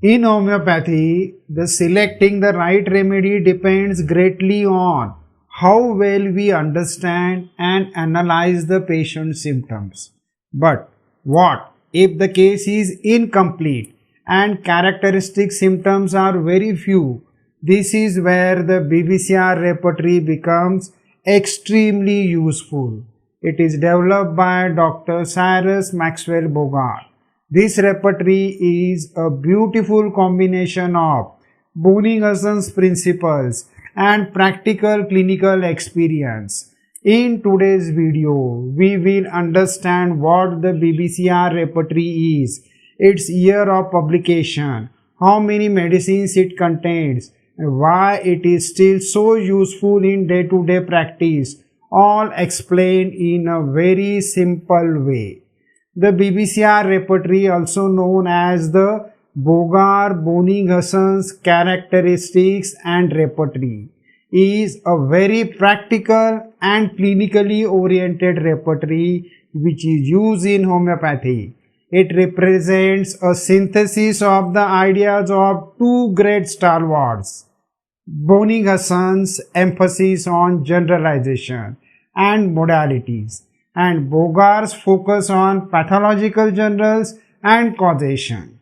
In homeopathy, the selecting the right remedy depends greatly on how well we understand and analyze the patient's symptoms. But what if the case is incomplete and characteristic symptoms are very few? This is where the BBCR repertory becomes extremely useful. It is developed by Dr. Cyrus Maxwell Bogart. This repertory is a beautiful combination of Bonninghausen's principles and practical clinical experience. In today's video, we will understand what the BBCR repertory is, its year of publication, how many medicines it contains, and why it is still so useful in day-to-day practice, all explained in a very simple way. The BBCR repertory, also known as the Bogart-Bonninghausen's characteristics and repertory, is a very practical and clinically oriented repertory which is used in homeopathy. It represents a synthesis of the ideas of two great stalwarts, Bonninghausen's emphasis on generalization and modalities, and Bogart's focus on pathological generals and causation.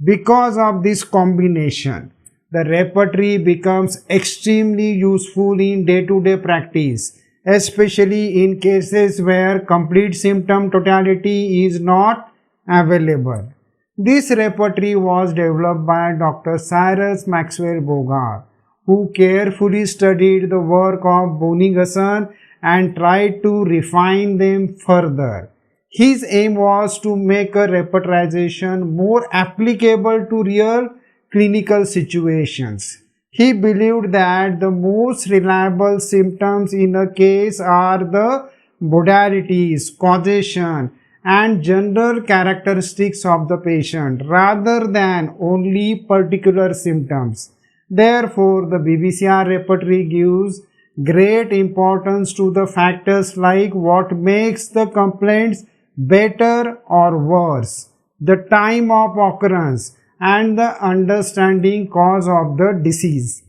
Because of this combination, the repertory becomes extremely useful in day-to-day practice, especially in cases where complete symptom totality is not available. This repertory was developed by Dr. Cyrus Maxwell Bogart, who carefully studied the work of Bonninghausen and tried to refine them further. His aim was to make a repertorization more applicable to real clinical situations. He believed that the most reliable symptoms in a case are the modalities, causation, and general characteristics of the patient rather than only particular symptoms. Therefore, the BBCR repertory gives great importance to the factors like what makes the complaints better or worse, the time of occurrence, and the understanding cause of the disease.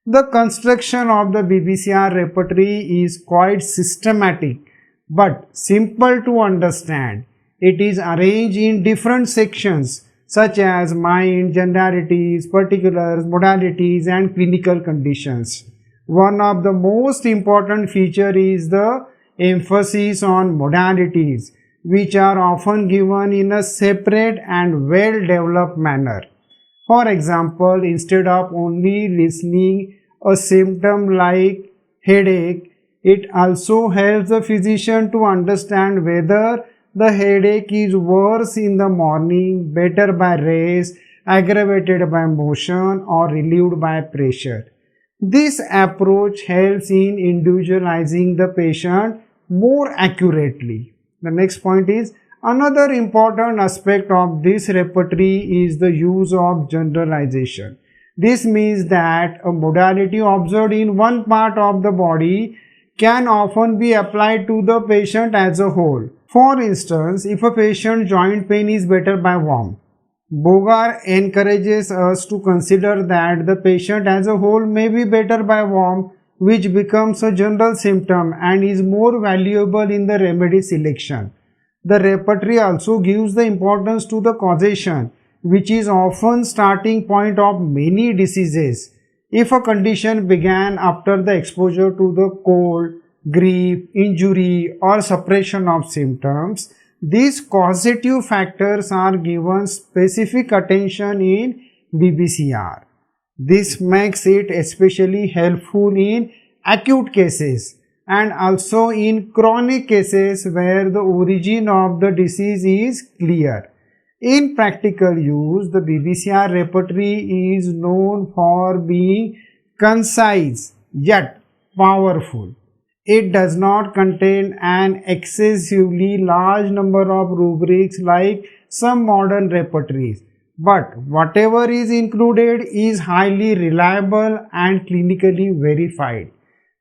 The construction of the BBCR repertory is quite systematic but simple to understand. It is arranged in different sections such as mind, generalities, particulars, modalities, and clinical conditions. One of the most important features is the emphasis on modalities, which are often given in a separate and well-developed manner. For example, instead of only listing a symptom like headache, it also helps the physician to understand whether the headache is worse in the morning, better by rest, aggravated by motion, or relieved by pressure. This approach helps in individualizing the patient more accurately. The next point is, another important aspect of this repertory is the use of generalization. This means that a modality observed in one part of the body can often be applied to the patient as a whole. For instance, if a patient's joint pain is better by warmth, Bogart encourages us to consider that the patient as a whole may be better by warmth, which becomes a general symptom and is more valuable in the remedy selection. The repertory also gives the importance to the causation, which is often starting point of many diseases. If a condition began after the exposure to the cold, grief, injury, or suppression of symptoms, these causative factors are given specific attention in BBCR. This makes it especially helpful in acute cases and also in chronic cases where the origin of the disease is clear. In practical use, the BBCR repertory is known for being concise yet powerful. It does not contain an excessively large number of rubrics like some modern repertories, but whatever is included is highly reliable and clinically verified.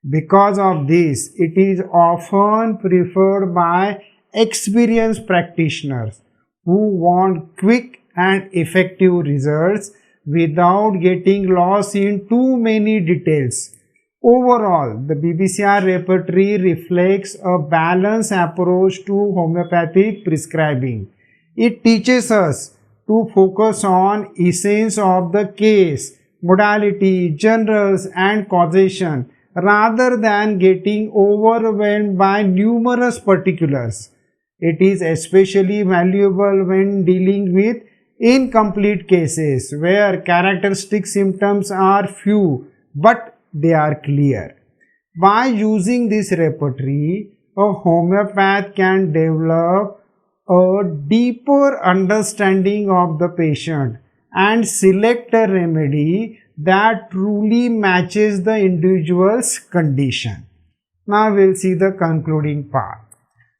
Because of this, it is often preferred by experienced practitioners who want quick and effective results without getting lost in too many details. Overall, the BBCR repertory reflects a balanced approach to homeopathic prescribing. It teaches us to focus on essence of the case, modality, generals and causation rather than getting overwhelmed by numerous particulars. It is especially valuable when dealing with incomplete cases where characteristic symptoms are few but they are clear. By using this repertory, a homeopath can develop a deeper understanding of the patient and select a remedy that truly matches the individual's condition. Now we'll see the concluding part.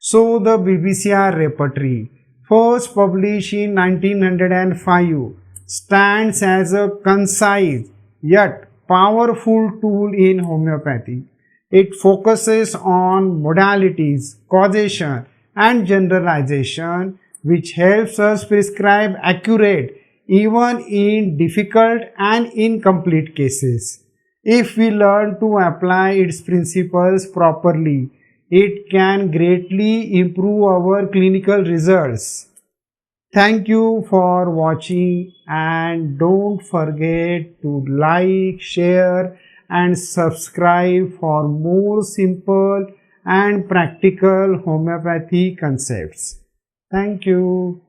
So the BBCR repertory, first published in 1905, stands as a concise yet powerful tool in homeopathy. It focuses on modalities, causation and generalization, which helps us prescribe accurate even in difficult and incomplete cases. If we learn to apply its principles properly, it can greatly improve our clinical results. Thank you for watching and don't forget to like, share and subscribe for more simple and practical homeopathy concepts. Thank you.